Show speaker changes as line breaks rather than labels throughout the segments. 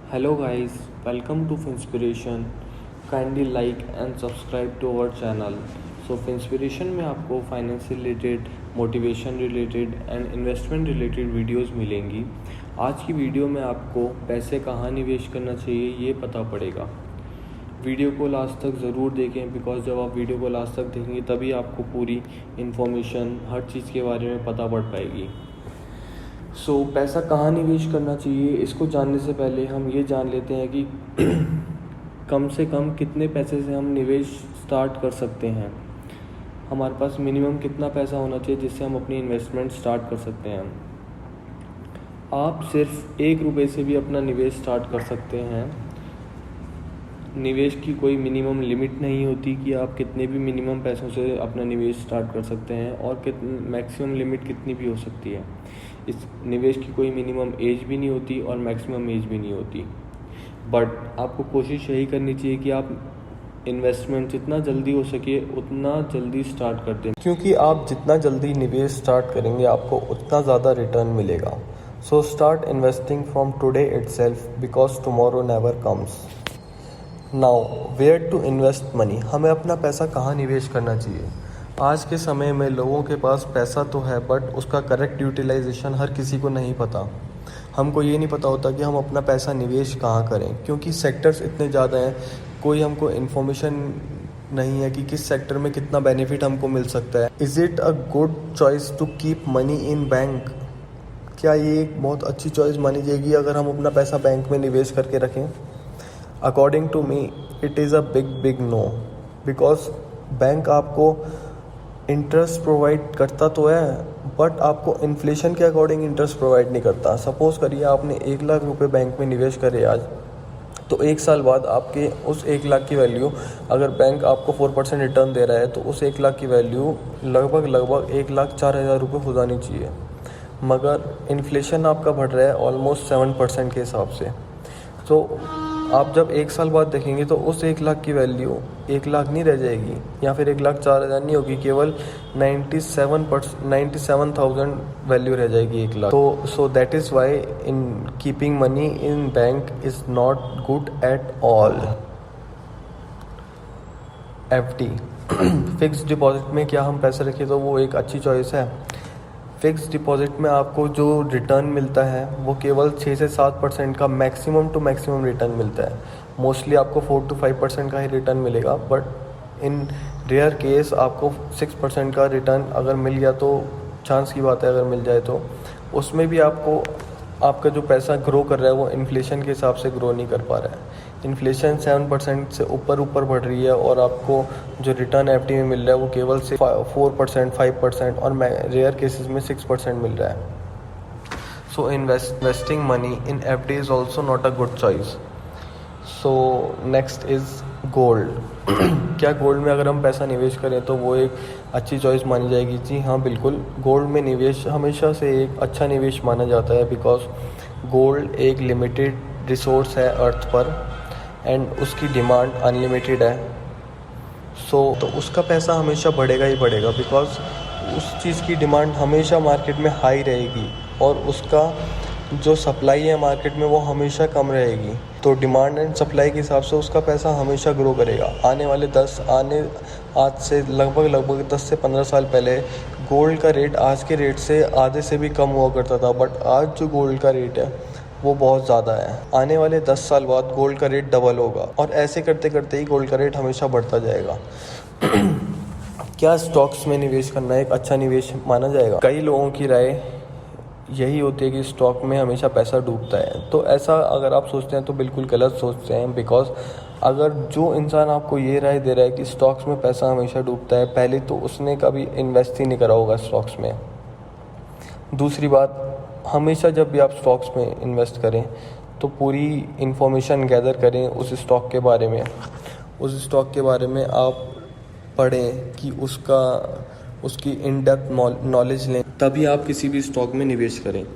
Hello guys, welcome to Finspiration. Kindly like and subscribe to our channel. So Finspiration में आपको finance से related, motivation related and investment related videos मिलेंगी। आज की video में आपको पैसे कहाँ निवेश करना चाहिए ये पता पड़ेगा। वीडियो को लास्ट तक ज़रूर देखें बिकॉज जब आप वीडियो को लास्ट तक देखेंगे तभी आपको पूरी इन्फॉर्मेशन हर चीज़ के बारे में पता पड़ पाएगी। पैसा कहाँ निवेश करना चाहिए इसको जानने से पहले हम ये जान लेते हैं कि कम से कम कितने पैसे से हम निवेश स्टार्ट कर सकते हैं। हमारे पास मिनिमम कितना पैसा होना चाहिए जिससे हम अपनी इन्वेस्टमेंट स्टार्ट कर सकते हैं। आप सिर्फ 1 रुपये से भी अपना निवेश स्टार्ट कर सकते हैं। निवेश की कोई मिनिमम लिमिट नहीं होती कि आप कितने भी मिनिमम पैसों से अपना निवेश स्टार्ट कर सकते हैं और मैक्सिमम लिमिट कितनी भी हो सकती है। इस निवेश की कोई मिनिमम एज भी नहीं होती और मैक्सिमम एज भी नहीं होती। बट आपको कोशिश यही करनी चाहिए कि आप इन्वेस्टमेंट जितना जल्दी हो सके उतना जल्दी स्टार्ट कर दें, क्योंकि आप जितना जल्दी निवेश स्टार्ट करेंगे आपको उतना ज़्यादा रिटर्न मिलेगा। So start investing from today itself because tomorrow never comes. Now where to invest money, हमें अपना पैसा कहाँ निवेश करना चाहिए। आज के समय में लोगों के पास पैसा तो है बट उसका करेक्ट यूटिलाइजेशन हर किसी को नहीं पता। हमको ये नहीं पता होता कि हम अपना पैसा निवेश कहाँ करें, क्योंकि सेक्टर्स इतने ज़्यादा हैं, कोई हमको इन्फॉर्मेशन नहीं है कि किस सेक्टर में कितना बेनिफिट हमको मिल सकता है। Is it a good choice to keep money in bank, क्या ये एक बहुत अच्छी चॉइस मानी जाएगी अगर हम अपना पैसा बैंक में निवेश करके रखें। According to me it is a big no, because bank आपको इंटरेस्ट प्रोवाइड करता तो है बट आपको इन्फ्लेशन के अकॉर्डिंग इंटरेस्ट प्रोवाइड नहीं करता। सपोज़ करिए आपने 1 लाख रुपए बैंक में निवेश करे आज, तो 1 साल बाद आपके उस 1 लाख की वैल्यू, अगर बैंक आपको 4% रिटर्न दे रहा है तो उस 1 लाख की वैल्यू लगभग 1,04,000 रुपये हो जानी चाहिए। मगर इन्फ्लेशन आपका बढ़ रहा है ऑलमोस्ट 7% के हिसाब से। तो आप जब 1 साल बाद देखेंगे तो उस 1 लाख की वैल्यू 1 लाख नहीं रह जाएगी या फिर 1,04,000 नहीं होगी, केवल 97,000 वैल्यू रह जाएगी 1 लाख। तो so that is why in keeping money in bank is not good at all. FD fix deposit में क्या हम पैसे रखें तो वो एक अच्छी चॉइस है। फिक्स डिपॉजिट में आपको जो रिटर्न मिलता है वो केवल 6 से 7% का मैक्सिमम टू मैक्सिमम रिटर्न मिलता है। मोस्टली आपको 4 to 5% का ही रिटर्न मिलेगा, बट इन रेयर केस आपको 6% का रिटर्न अगर मिल गया तो चांस की बात है, अगर मिल जाए तो उसमें भी आपका जो पैसा ग्रो कर रहा है वो इन्फ्लेशन के हिसाब से ग्रो नहीं कर पा रहा है। इन्फ्लेशन 7% से ऊपर बढ़ रही है और आपको जो रिटर्न FD में मिल रहा है वो केवल से 4%, 5% और रेयर केसेस में 6% मिल रहा है। सो investing money in FD is also not a good choice. So next is gold. क्या गोल्ड में अगर हम पैसा निवेश करें तो वो एक अच्छी चॉइस मानी जाएगी? जी हाँ, बिल्कुल। गोल्ड में निवेश हमेशा से एक अच्छा निवेश माना जाता है बिकॉज गोल्ड एक लिमिटेड रिसोर्स है अर्थ पर एंड उसकी डिमांड अनलिमिटेड है। तो उसका पैसा हमेशा बढ़ेगा ही बढ़ेगा बिकॉज उस चीज़ की डिमांड हमेशा मार्केट में हाई रहेगी और उसका जो सप्लाई है मार्केट में वो हमेशा कम रहेगी। तो डिमांड एंड सप्लाई के हिसाब से उसका पैसा हमेशा ग्रो करेगा। आज से लगभग 10 से 15 साल पहले गोल्ड का रेट आज के रेट से आधे से भी कम हुआ करता था, बट आज जो गोल्ड का रेट है वो बहुत ज़्यादा है। आने वाले 10 साल बाद गोल्ड का रेट डबल होगा और ऐसे करते करते ही गोल्ड का रेट हमेशा बढ़ता जाएगा। क्या स्टॉक्स में निवेश करना एक अच्छा निवेश माना जाएगा? कई लोगों की राय यही होती है कि स्टॉक में हमेशा पैसा डूबता है। तो ऐसा अगर आप सोचते हैं तो बिल्कुल गलत सोचते हैं, बिकॉज अगर जो इंसान आपको ये राय दे रहा है कि स्टॉक्स में पैसा हमेशा डूबता है, पहले तो उसने कभी इन्वेस्ट ही नहीं करा होगा स्टॉक्स में। दूसरी बात, हमेशा जब भी आप स्टॉक्स में इन्वेस्ट करें तो पूरी इन्फॉर्मेशन गैदर करें उस स्टॉक के बारे में आप पढ़ें कि उसकी इन डेप्थ नॉलेज लें, तभी आप किसी भी स्टॉक में निवेश करें।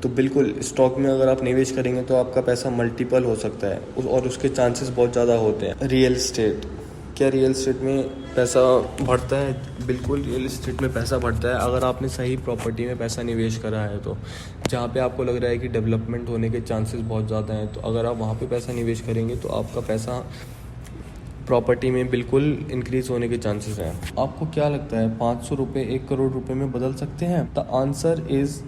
तो बिल्कुल स्टॉक में अगर आप निवेश करेंगे तो आपका पैसा मल्टीपल हो सकता है और उसके चांसेस बहुत ज़्यादा होते हैं। रियल एस्टेट, क्या रियल इस्टेट में पैसा बढ़ता है? बिल्कुल रियल इस्टेट में पैसा बढ़ता है अगर आपने सही प्रॉपर्टी में पैसा निवेश करा है तो। जहाँ पे आपको लग रहा है कि डेवलपमेंट होने के चांसेस बहुत ज़्यादा हैं, तो अगर आप वहाँ पे पैसा निवेश करेंगे तो आपका पैसा प्रॉपर्टी में बिल्कुल इंक्रीज़ होने के चांसेस हैं। आपको क्या लगता है 500 रुपये 1 करोड़ रुपए में बदल सकते हैं? The answer is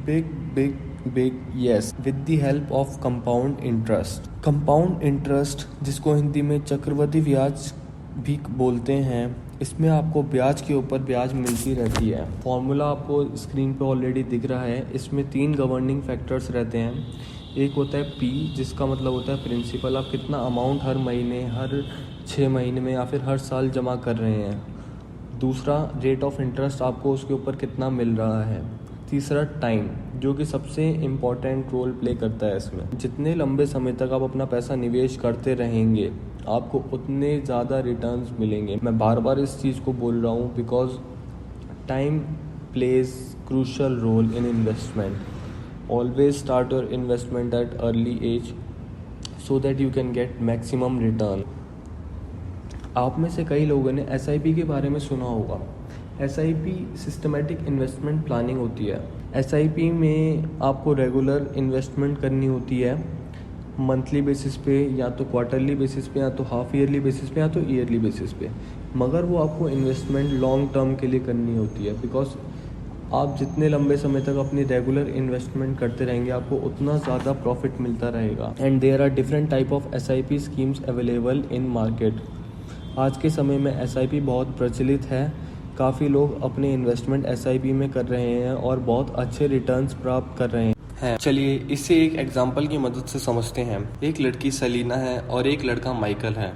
big yes, with the help of compound interest. Compound interest, जिसको हिंदी में चक्रवृद्धि ब्याज भी बोलते हैं, इसमें आपको ब्याज के ऊपर ब्याज मिलती रहती है। फॉर्मूला आपको स्क्रीन पे ऑलरेडी दिख रहा है। इसमें 3 गवर्निंग फैक्टर्स रहते हैं। एक होता है पी, जिसका मतलब होता है प्रिंसिपल, आप कितना अमाउंट हर महीने, हर 6 महीने में या फिर हर साल जमा कर रहे हैं। दूसरा रेट ऑफ इंटरेस्ट, आपको उसके ऊपर कितना मिल रहा है। तीसरा टाइम, जो कि सबसे इम्पॉर्टेंट रोल प्ले करता है इसमें। जितने लंबे समय तक आप अपना पैसा निवेश करते रहेंगे आपको उतने ज़्यादा रिटर्न्स मिलेंगे। मैं बार बार इस चीज़ को बोल रहा हूँ because time plays crucial role in investment. Always start your investment at early age so that you can get maximum return. आप में से कई लोगों ने SIP के बारे में सुना होगा। SIP सिस्टमेटिक इन्वेस्टमेंट प्लानिंग होती है। SIP में आपको रेगुलर इन्वेस्टमेंट करनी होती है, मंथली बेसिस पे या तो क्वार्टरली बेसिस पे या तो हाफ ईयरली बेसिस पे या तो ईयरली बेसिस पे। मगर वो आपको इन्वेस्टमेंट लॉन्ग टर्म के लिए करनी होती है बिकॉज आप जितने लंबे समय तक अपनी रेगुलर इन्वेस्टमेंट करते रहेंगे आपको उतना ज़्यादा प्रॉफिट मिलता रहेगा। And there are different type of SIP schemes available in market. आज के समय में SIP बहुत प्रचलित है। काफ़ी लोग अपने इन्वेस्टमेंट SIP में कर रहे हैं और बहुत अच्छे रिटर्न्स प्राप्त कर रहे हैं। चलिए इसे एक एग्जांपल की मदद से समझते हैं। एक लड़की सलीना है और एक लड़का माइकल है।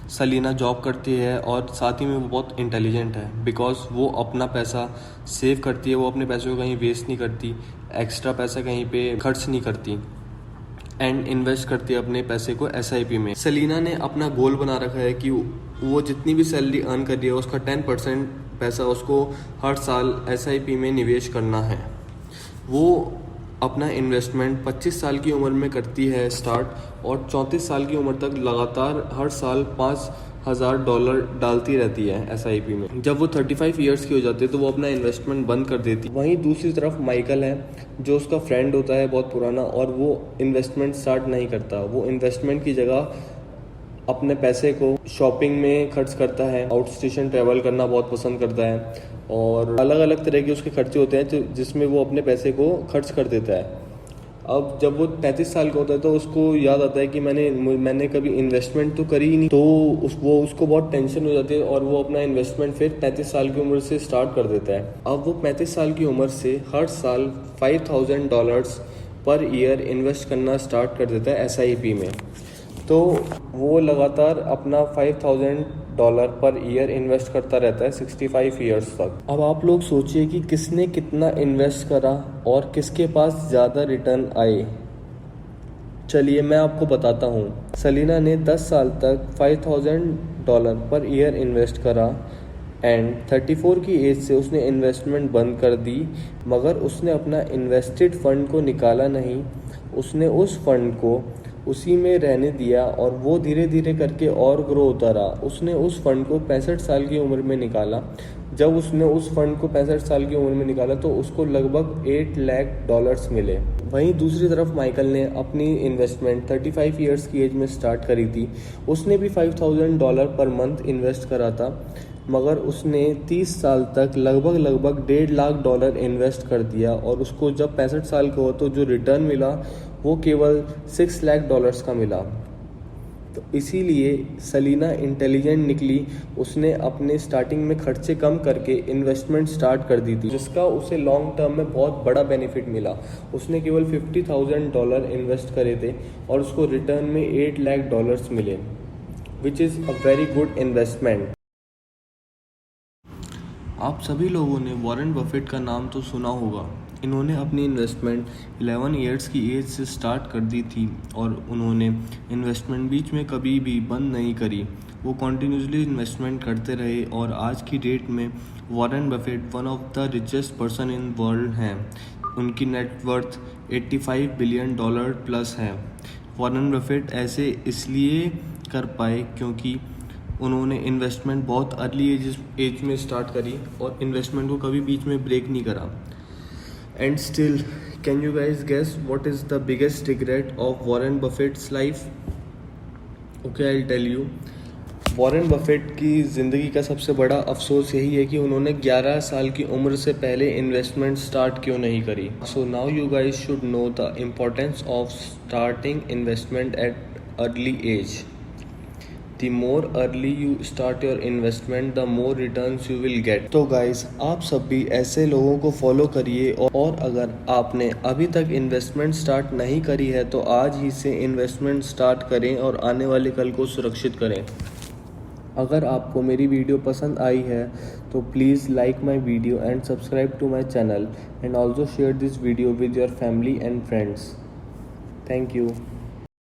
सलीना जॉब करती है और साथ ही में वो बहुत इंटेलिजेंट है बिकॉज वो अपना पैसा सेव करती है। वो अपने पैसों को कहीं वेस्ट नहीं करती, एक्स्ट्रा पैसा कहीं पे खर्च नहीं करती एंड इन्वेस्ट करती है अपने पैसे को SIP में। सलीना ने अपना गोल बना रखा है कि वो जितनी भी सैलरी अर्न कर रही है उसका 10% पैसा उसको हर साल SIP में निवेश करना है। वो अपना इन्वेस्टमेंट 25 साल की उम्र में करती है स्टार्ट और 34 साल की उम्र तक लगातार हर साल $5,000 डालती रहती है SIP में। जब वो 35 ईयर्स की हो जाती है तो वो अपना इन्वेस्टमेंट बंद कर देती है। वहीं दूसरी तरफ माइकल है जो उसका फ्रेंड होता है बहुत पुराना, और वो इन्वेस्टमेंट स्टार्ट नहीं करता। वो इन्वेस्टमेंट की जगह अपने पैसे को शॉपिंग में खर्च करता है, आउट स्टेशन ट्रैवल करना बहुत पसंद करता है और अलग अलग तरह के उसके खर्चे होते हैं जिसमें वो अपने पैसे को खर्च कर देता है। अब जब वो 35 साल का होता है तो उसको याद आता है कि मैंने कभी इन्वेस्टमेंट तो करी ही नहीं, तो उसको बहुत टेंशन हो जाती है और वो अपना इन्वेस्टमेंट फिर 35 साल की उम्र से स्टार्ट कर देता है। अब वो 35 साल की उम्र से हर साल $5,000 पर ईयर इन्वेस्ट करना स्टार्ट कर देता है SIP में। तो वो लगातार अपना $5,000 पर ईयर इन्वेस्ट करता रहता है 65 ईयर्स तक। अब आप लोग सोचिए कि किसने कितना इन्वेस्ट करा और किसके पास ज़्यादा रिटर्न आए। चलिए मैं आपको बताता हूँ। सलीना ने 10 साल तक $5,000 पर ईयर इन्वेस्ट करा एंड 34 की एज से उसने इन्वेस्टमेंट बंद कर दी, मगर उसने अपना इन्वेस्टेड फंड को निकाला नहीं। उसने उस फंड को उसी में रहने दिया और वो धीरे धीरे करके और ग्रो होता रहा। उसने उस फंड को 65 साल की उम्र में निकाला। जब उसने उस फंड को 65 साल की उम्र में निकाला तो उसको लगभग $8 लाख मिले। वहीं दूसरी तरफ माइकल ने अपनी इन्वेस्टमेंट 35 ईयर्स की एज में स्टार्ट करी थी। उसने भी $5,000 पर मंथ इन्वेस्ट करा था, मगर उसने 30 साल तक लगभग $1.5 लाख इन्वेस्ट कर दिया और उसको जब 65 साल का हुआ तो जो रिटर्न मिला वो केवल $6 लाख का मिला। तो इसीलिए सलीना इंटेलिजेंट निकली। उसने अपने स्टार्टिंग में खर्चे कम करके इन्वेस्टमेंट स्टार्ट कर दी थी, जिसका उसे लॉन्ग टर्म में बहुत बड़ा बेनिफिट मिला। उसने केवल $50,000 इन्वेस्ट करे थे और उसको रिटर्न में $8 लाख मिले, which is a very good investment. आप सभी लोगों ने वॉरेन बफेट का नाम तो सुना होगा। इन्होंने अपनी इन्वेस्टमेंट 11 ईयर्स की एज से स्टार्ट कर दी थी और उन्होंने इन्वेस्टमेंट बीच में कभी भी बंद नहीं करी। वो कॉन्टिन्यूसली इन्वेस्टमेंट करते रहे और आज की डेट में Warren Buffett one of the richest person in world हैं। उनकी नेटवर्थ $85 बिलियन प्लस है। वॉरेन बफेट ऐसे इसलिए कर पाए क्योंकि उन्होंने इन्वेस्टमेंट बहुत अर्ली एज में स्टार्ट करी और इन्वेस्टमेंट को कभी बीच में ब्रेक नहीं करा. And still, can you guys guess what is the biggest regret of Warren Buffett's life? Okay, I will tell you. Warren Buffett की ज़िंदगी का सबसे बड़ा अफसोस यही है कि उन्होंने 11 साल की उम्र से पहले इन्वेस्टमेंट स्टार्ट क्यों नहीं करी. So now you guys should know the importance of starting investment at early age. The more early you start your investment, the more returns you will get. तो गाइस, आप सब भी ऐसे लोगों को फॉलो करिए और अगर आपने अभी तक इन्वेस्टमेंट स्टार्ट नहीं करी है तो आज ही से इन्वेस्टमेंट स्टार्ट करें और आने वाले कल को सुरक्षित करें. अगर आपको मेरी वीडियो पसंद आई है तो please like my video and subscribe to my channel and also share this video with your family and friends. Thank you.